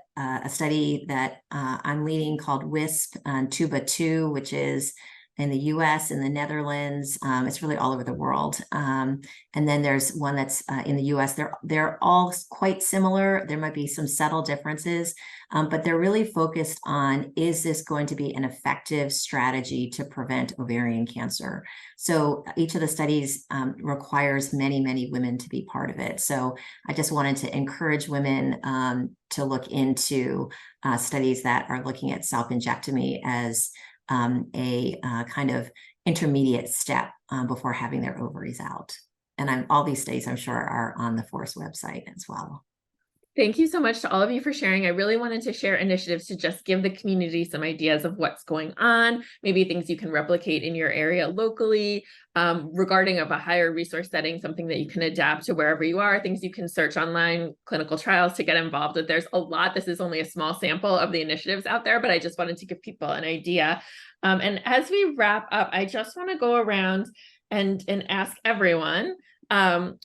study that I'm leading called WISP Tuba 2, which is in the US, in the Netherlands. It's really all over the world. And then there's one that's in the US. They're all quite similar. There might be some subtle differences, but they're really focused on, is this going to be an effective strategy to prevent ovarian cancer? So each of the studies requires many, many women to be part of it. So I just wanted to encourage women to look into studies that are looking at self-injectomy as a kind of intermediate step before having their ovaries out. And all these studies, I'm sure, are on the FORCE website as well. Thank you so much to all of you for sharing. I really wanted to share initiatives to just give the community some ideas of what's going on, maybe things you can replicate in your area locally, regarding of a higher resource setting, something that you can adapt to wherever you are, things you can search online, clinical trials to get involved with. There's a lot. This is only a small sample of the initiatives out there, but I just wanted to give people an idea. And as we wrap up, I just want to go around and ask everyone,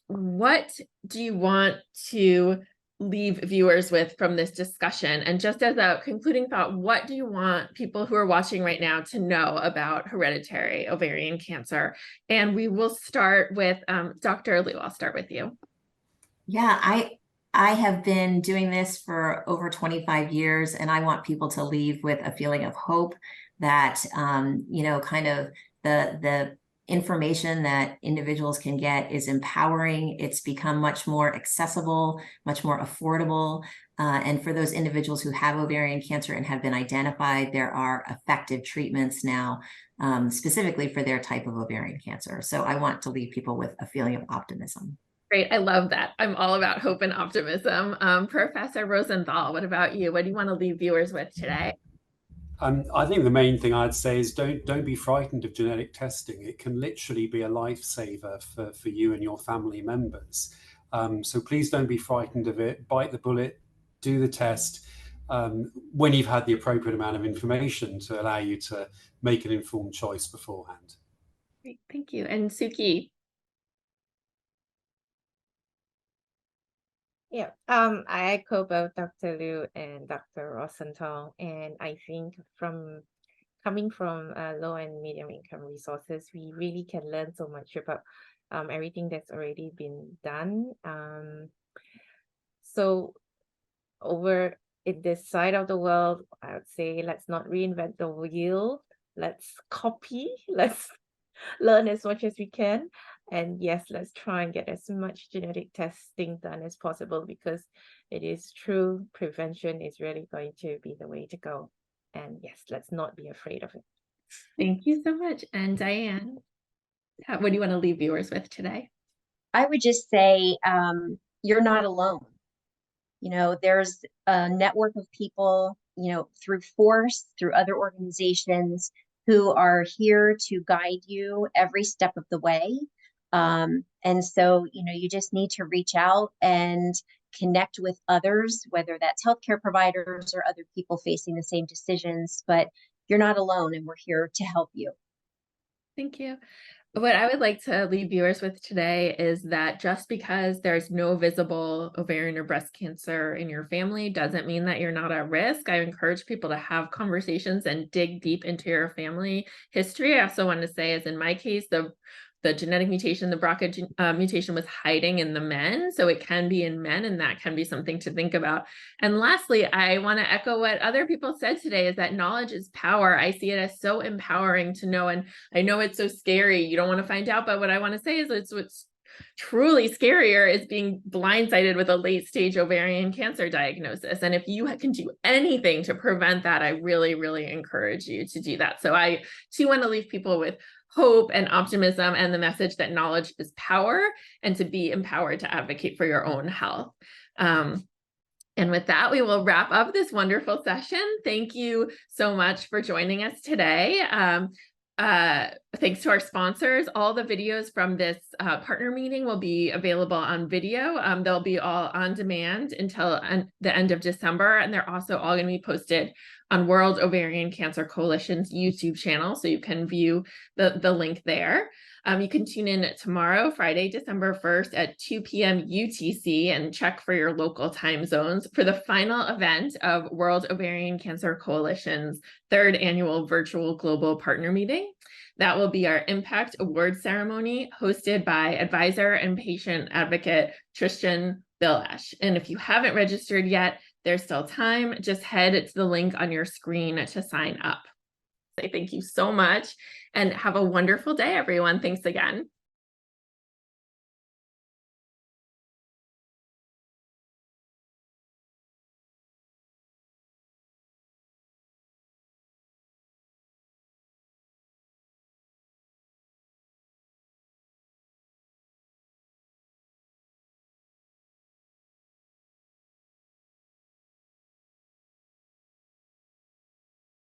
what do you want to leave viewers with from this discussion? And just as a concluding thought, what do you want people who are watching right now to know about hereditary ovarian cancer? And we will start with Dr. Liu. I'll start with you. Yeah, I have been doing this for over 25 years, and I want people to leave with a feeling of hope that, you know, kind of the information that individuals can get is empowering. It's become much more accessible, much more affordable. And for those individuals who have ovarian cancer and have been identified, there are effective treatments now, specifically for their type of ovarian cancer. So I want to leave people with a feeling of optimism. Great. I love that. I'm all about hope and optimism. Professor Rosenthal, what about you? What do you want to leave viewers with today? I think the main thing I'd say is don't be frightened of genetic testing. It can literally be a lifesaver for you and your family members. So please don't be frightened of it. Bite the bullet, do the test when you've had the appropriate amount of information to allow you to make an informed choice beforehand. Great. Thank you. And Suki. Yeah, I echo both Dr. Liu and Dr. Rosenthal, and I think coming from low and medium income resources, we really can learn so much about everything that's already been done. So over in this side of the world, I would say let's not reinvent the wheel. Let's copy. Let's learn as much as we can. And yes, let's try and get as much genetic testing done as possible, because it is true, prevention is really going to be the way to go. And yes, let's not be afraid of it. Thank you so much. And Diane, what do you want to leave viewers with today? I would just say you're not alone. You know, there's a network of people, you know, through FORCE, through other organizations who are here to guide you every step of the way. And so, you know, you just need to reach out and connect with others, whether that's healthcare providers or other people facing the same decisions, but you're not alone, and we're here to help you. Thank you. What I would like to leave viewers with today is that just because there's no visible ovarian or breast cancer in your family doesn't mean that you're not at risk. I encourage people to have conversations and dig deep into your family history. I also want to say, as in my case, the genetic mutation, the BRCA mutation was hiding in the men. So it can be in men, and that can be something to think about. And lastly, I want to echo what other people said today, is that knowledge is power. I see it as so empowering to know. And I know it's so scary. You don't want to find out. But what I want to say is what's truly scarier is being blindsided with a late stage ovarian cancer diagnosis. And if you can do anything to prevent that, I really, really encourage you to do that. So I too want to leave people with hope and optimism and the message that knowledge is power, and to be empowered to advocate for your own health. And with that, we will wrap up this wonderful session. Thank you so much for joining us today. Thanks to our sponsors. All the videos from this partner meeting will be available on video. They'll be all on demand until the end of December, and they're also all going to be posted on World Ovarian Cancer Coalition's YouTube channel, so you can view the link there. You can tune in tomorrow, Friday, December 1st at 2 p.m. UTC, and check for your local time zones for the final event of World Ovarian Cancer Coalition's 3rd annual virtual global partner meeting. That will be our Impact Award ceremony, hosted by advisor and patient advocate Tristan Billash. And if you haven't registered yet, there's still time. Just head to the link on your screen to sign up. Thank you so much, and have a wonderful day, everyone. Thanks again.